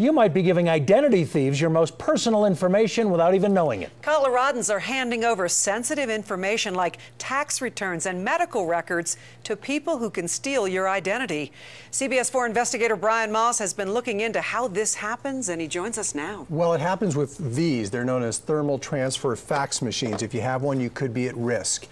you might be giving identity thieves your most personal information without even knowing it. Coloradans are handing over sensitive information like tax returns and medical records to people who can steal your identity. CBS4 investigator Brian Maass has been looking into how this happens, and he joins us now. Well, it happens with these. They're known as thermal transfer fax machines. If you have one, you could be at risk.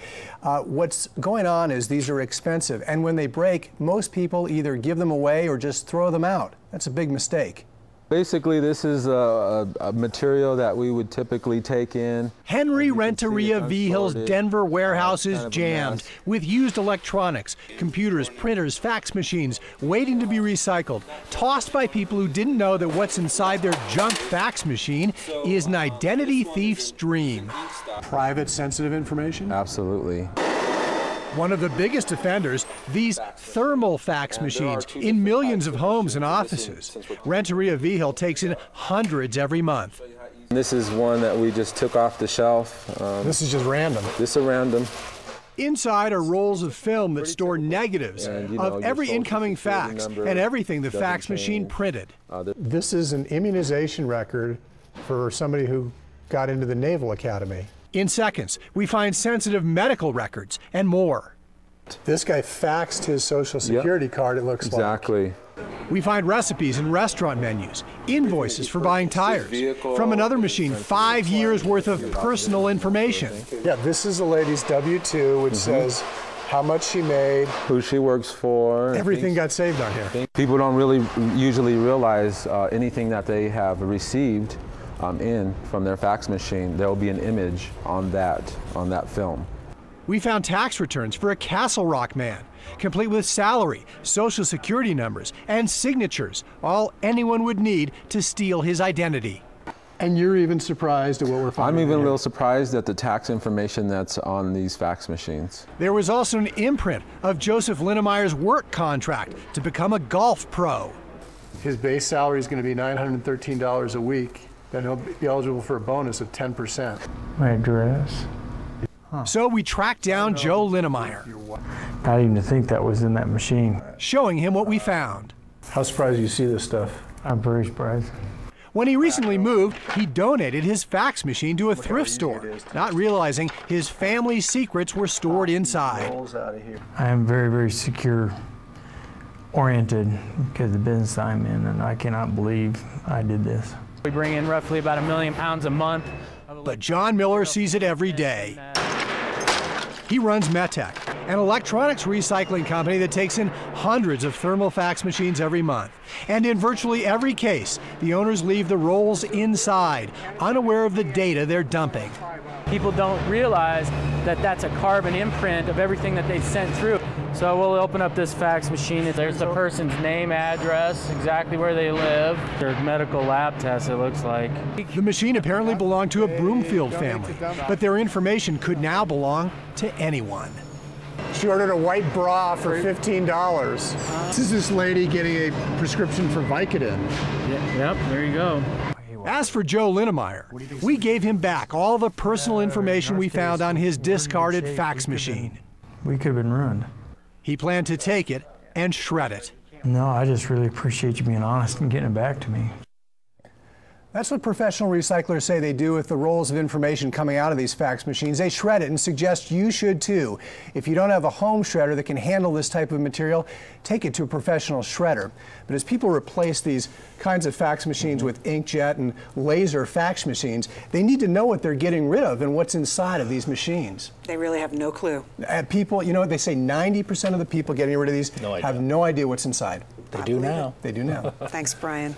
What's going on is these are expensive, and when they break, most people either give them away or just throw them out. That's a big mistake. Basically, this is a material that we would typically take in. Henry Renteria-Vigil's Denver warehouse is jammed with used electronics, computers, printers, fax machines, waiting to be recycled, tossed by people who didn't know that what's inside their junk fax machine is an identity thief's dream. Private, sensitive information? Absolutely. One of the biggest offenders, these thermal fax machines in millions of homes and offices. Renteria-Vigil takes in hundreds every month. This is one that we just took off the shelf. This is just random. This is random. Inside are rolls of film that store negatives of every incoming fax and everything the fax machine printed. This is an immunization record for somebody who got into the Naval Academy. In seconds, we find sensitive medical records and more. This guy faxed his Social Security card, it looks like. Exactly. We find recipes and restaurant menus, invoices for buying tires. From another machine, 5 years worth of personal information. Yeah, this is a lady's W-2, which says how much she made, who she works for. Everything got saved on here. People don't really usually realize anything that they have received from their fax machine. There will be an image on that film. We found tax returns for a Castle Rock man, complete with salary, Social Security numbers, and signatures, all anyone would need to steal his identity. And you're even surprised at what we're finding? I'm even a little surprised at the tax information that's on these fax machines. There was also an imprint of Joseph Linnemeyer's work contract to become a golf pro. His base salary is going to be $913 a week. Then he'll be eligible for a bonus of 10%. My address. So we tracked down Joe Linnemeyer. Not even to think that was in that machine. Showing him what we found. How surprised you see this stuff? I'm very surprised. When he recently moved, he donated his fax machine to a thrift store, not realizing his family's secrets were stored inside. I am very, very secure oriented because of the business I'm in, and I cannot believe I did this. We bring in roughly about 1 million pounds a month. But John Miller sees it every day. He runs Metech, an electronics recycling company that takes in hundreds of thermal fax machines every month. And in virtually every case, the owners leave the rolls inside, unaware of the data they're dumping. People don't realize that that's a carbon imprint of everything that they've sent through. So we'll open up this fax machine. There's the person's name, address, exactly where they live. Their medical lab test, it looks like. The machine apparently belonged to a Broomfield family, but their information could now belong to anyone. She ordered a white bra for $15. This is this lady getting a prescription for Vicodin. Yep, there you go. As for Joe Linnemeyer, we gave him back all the personal information we found on his discarded fax machine. We could have been ruined. He planned to take it and shred it. No, I just really appreciate you being honest and getting it back to me. That's what professional recyclers say they do with the rolls of information coming out of these fax machines. They shred it and suggest you should too. If you don't have a home shredder that can handle this type of material, take it to a professional shredder. But as people replace these kinds of fax machines with inkjet and laser fax machines, they need to know what they're getting rid of and what's inside of these machines. They really have no clue. People, you know what they say, 90% of the people getting rid of these have no idea what's inside. They do now. They do now. Thanks, Brian.